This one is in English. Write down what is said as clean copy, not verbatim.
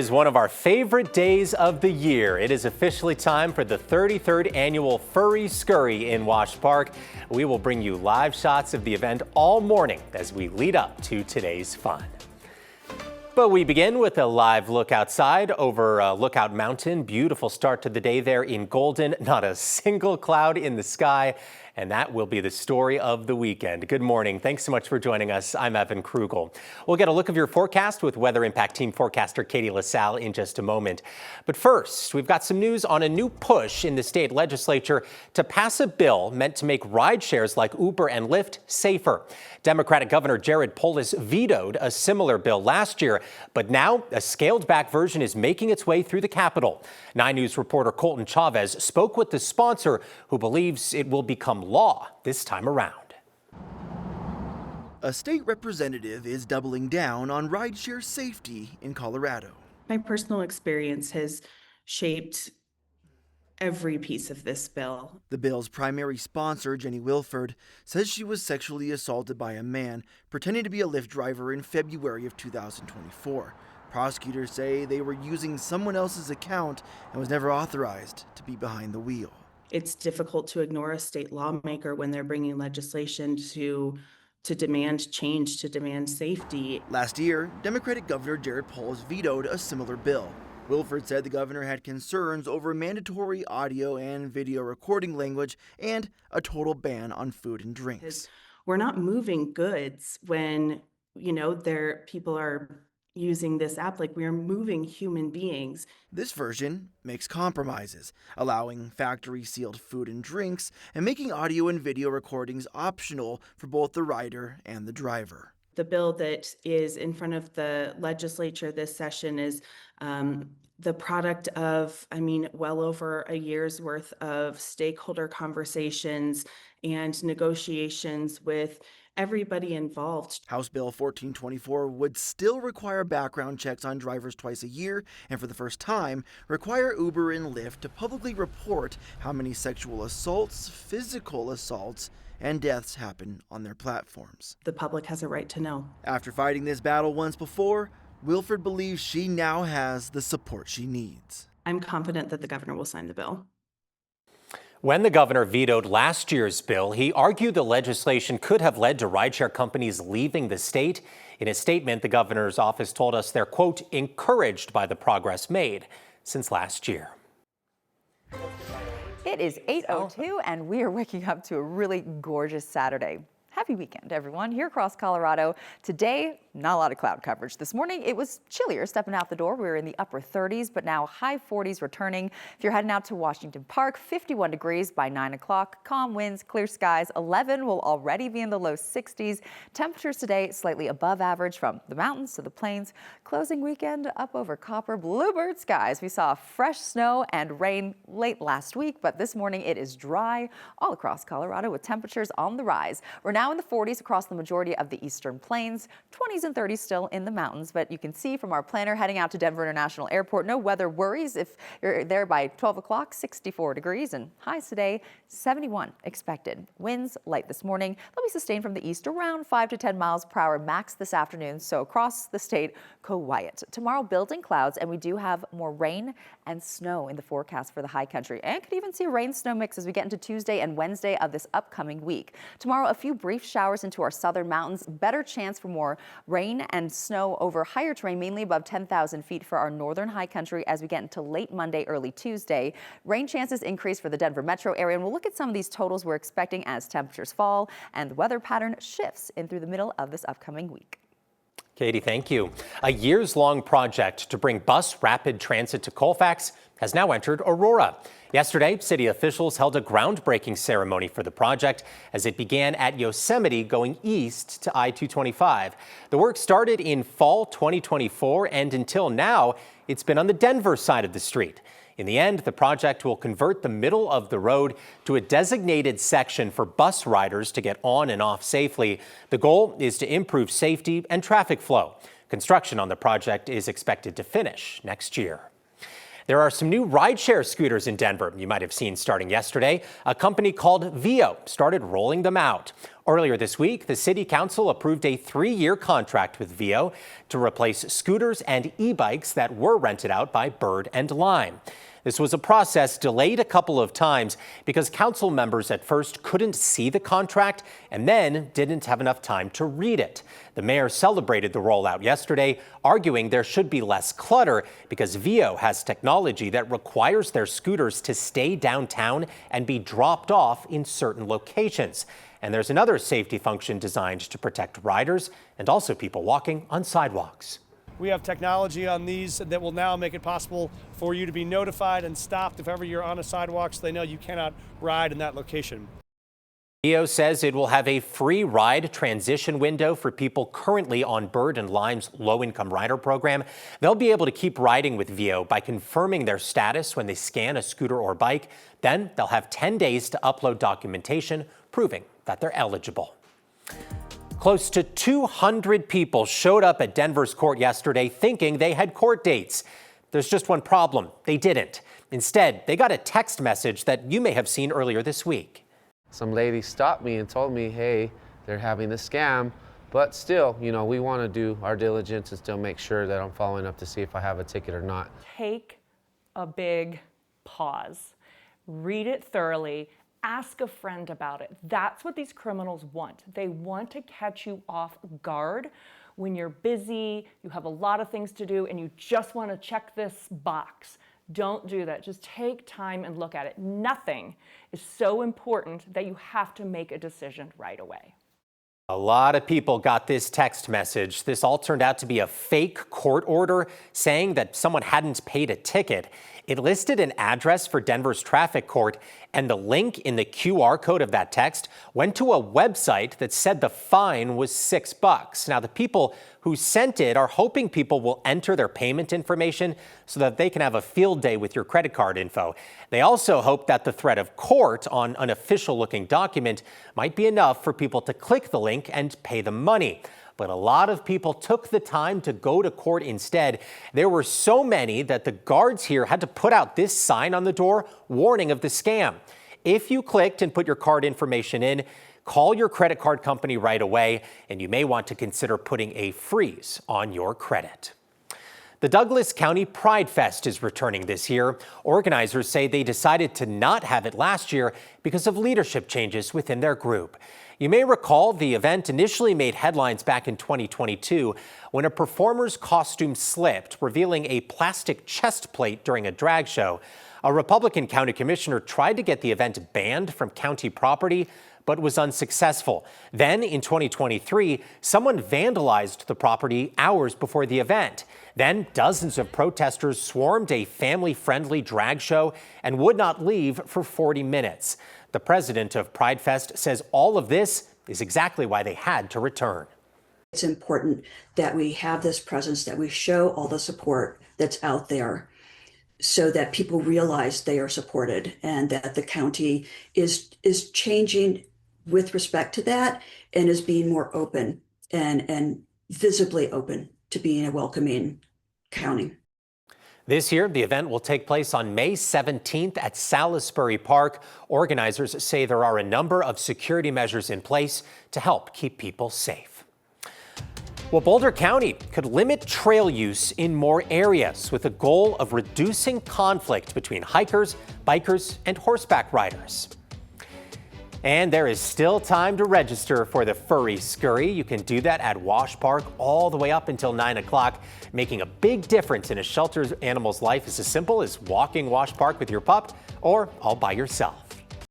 Is one of our favorite days of the year. It is officially time for the 33rd annual Furry Scurry in Wash Park. We will bring you live shots of the event all morning as we lead up to today's fun. But we begin with a live look outside over Lookout Mountain. Beautiful start to the day there in Golden. Not a single cloud in the sky. And that will be the story of the weekend. Good morning. Thanks so much for joining us. I'm Evan Krugel. We'll get a look of your forecast with Weather Impact Team forecaster Katie LaSalle in just a moment. But first, we've got some news on a new push in the state legislature to pass a bill meant to make ride shares like Uber and Lyft safer. Democratic Governor Jared Polis vetoed a similar bill last year, but now a scaled-back version is making its way through the Capitol. 9 News reporter Colton Chavez spoke with the sponsor, who believes it will become law this time around. A state representative is doubling down on rideshare safety in Colorado. My personal experience has shaped every piece of this bill. The bill's primary sponsor, Jenny Wilford, says she was sexually assaulted by a man pretending to be a Lyft driver in February of 2024. Prosecutors say they were using someone else's account and was never authorized to be behind the wheel. It's difficult to ignore a state lawmaker when they're bringing legislation to demand change, to demand safety. Last year, Democratic Governor Jared Polis vetoed a similar bill. Wilford said the governor had concerns over mandatory audio and video recording language and a total ban on food and drinks. We're not moving goods when, people are using this app. Like, we are moving human beings. This version makes compromises, allowing factory-sealed food and drinks and making audio and video recordings optional for both the rider and the driver. The bill that is in front of the legislature this session is the product of, well over a year's worth of stakeholder conversations and negotiations with everybody involved. House Bill 1424 would still require background checks on drivers twice a year, and for the first time, require Uber and Lyft to publicly report how many sexual assaults, physical assaults, and deaths happen on their platforms. The public has a right to know. After fighting this battle once before, Wilford believes she now has the support she needs. I'm confident that the governor will sign the bill. When the governor vetoed last year's bill, he argued the legislation could have led to rideshare companies leaving the state. In a statement, the governor's office told us they're, quote, encouraged by the progress made since last year. It is 8:02 and we are waking up to a really gorgeous Saturday. Happy weekend, everyone. Here across Colorado today, not a lot of cloud coverage. This morning, it was chillier stepping out the door. We were in the upper 30s, but now high 40s returning. If you're heading out to Washington Park, 51 degrees by 9 o'clock. Calm winds, clear skies. 11 will already be in the low 60s. Temperatures today slightly above average from the mountains to the plains. Closing weekend up over copper bluebird skies. We saw fresh snow and rain late last week, but this morning it is dry all across Colorado with temperatures on the rise. We're now in the 40s across the majority of the eastern plains, 20s and 30s still in the mountains, but you can see from our planner heading out to Denver International Airport, no weather worries. If you're there by 12 o'clock, 64 degrees and highs today, 71 expected. Winds light this morning. They'll be sustained from the east around 5 to 10 miles per hour max this afternoon. So across the state, quiet. Tomorrow, building clouds, and we do have more rain and snow in the forecast for the high country, and could even see a rain-snow mix as we get into Tuesday and Wednesday of this upcoming week. Tomorrow, a few brief showers into our southern mountains. Better chance for more rain and snow over higher terrain, mainly above 10,000 feet for our northern high country as we get into late Monday, early Tuesday. Rain chances increase for the Denver metro area, and we'll look at some of these totals we're expecting as temperatures fall and the weather pattern shifts in through the middle of this upcoming week. Katie, thank you. A years-long project to bring bus rapid transit to Colfax has now entered Aurora. Yesterday, city officials held a groundbreaking ceremony for the project as it began at Yosemite going east to I-225. The work started in fall 2024, and until now, it's been on the Denver side of the street. In the end, the project will convert the middle of the road to a designated section for bus riders to get on and off safely. The goal is to improve safety and traffic flow. Construction on the project is expected to finish next year. There are some new rideshare scooters in Denver you might have seen starting yesterday. A company called Vio started rolling them out. Earlier this week, the city council approved a 3-year contract with Vio to replace scooters and e-bikes that were rented out by Bird and Lime. This was a process delayed a couple of times because council members at first couldn't see the contract and then didn't have enough time to read it. The mayor celebrated the rollout yesterday, arguing there should be less clutter because Vio has technology that requires their scooters to stay downtown and be dropped off in certain locations. And there's another safety function designed to protect riders and also people walking on sidewalks. We have technology on these that will now make it possible for you to be notified and stopped if ever you're on a sidewalk so they know you cannot ride in that location. Vio says it will have a free ride transition window for people currently on Bird and Lime's low-income rider program. They'll be able to keep riding with Vio by confirming their status when they scan a scooter or bike. Then they'll have 10 days to upload documentation proving that they're eligible. Close to 200 people showed up at Denver's court yesterday thinking they had court dates. There's just one problem. They didn't. Instead, they got a text message that you may have seen earlier this week. Some lady stopped me and told me, hey, they're having a scam, but still, we want to do our diligence and still make sure that I'm following up to see if I have a ticket or not. Take a big pause. Read it thoroughly. Ask a friend about it. That's what these criminals want. They want to catch you off guard when you're busy, you have a lot of things to do, and you just want to check this box. Don't do that. Just take time and look at it. Nothing is so important that you have to make a decision right away. A lot of people got this text message. This all turned out to be a fake court order saying that someone hadn't paid a ticket. It listed an address for Denver's traffic court, and the link in the QR code of that text went to a website that said the fine was $6. Now, the people who sent it are hoping people will enter their payment information so that they can have a field day with your credit card info. They also hope that the threat of court on an official-looking document might be enough for people to click the link and pay the money. But a lot of people took the time to go to court instead. There were so many that the guards here had to put out this sign on the door, warning of the scam. If you clicked and put your card information in, call your credit card company right away, and you may want to consider putting a freeze on your credit. The Douglas County Pride Fest is returning this year. Organizers say they decided to not have it last year because of leadership changes within their group. You may recall the event initially made headlines back in 2022 when a performer's costume slipped, revealing a plastic chest plate during a drag show. A Republican county commissioner tried to get the event banned from county property, but was unsuccessful. Then in 2023, someone vandalized the property hours before the event. Then dozens of protesters swarmed a family-friendly drag show and would not leave for 40 minutes. The president of Pride Fest says all of this is exactly why they had to return. It's important that we have this presence, that we show all the support that's out there so that people realize they are supported and that the county is changing with respect to that and is being more open and visibly open to being a welcoming county. This year, the event will take place on May 17th at Salisbury Park. Organizers say there are a number of security measures in place to help keep people safe. Well, Boulder County could limit trail use in more areas with a goal of reducing conflict between hikers, bikers, and horseback riders. And there is still time to register for the Furry Scurry. You can do that at Wash Park all the way up until 9 o'clock. Making a big difference in a shelter animal's life is as simple as walking Wash Park with your pup or all by yourself.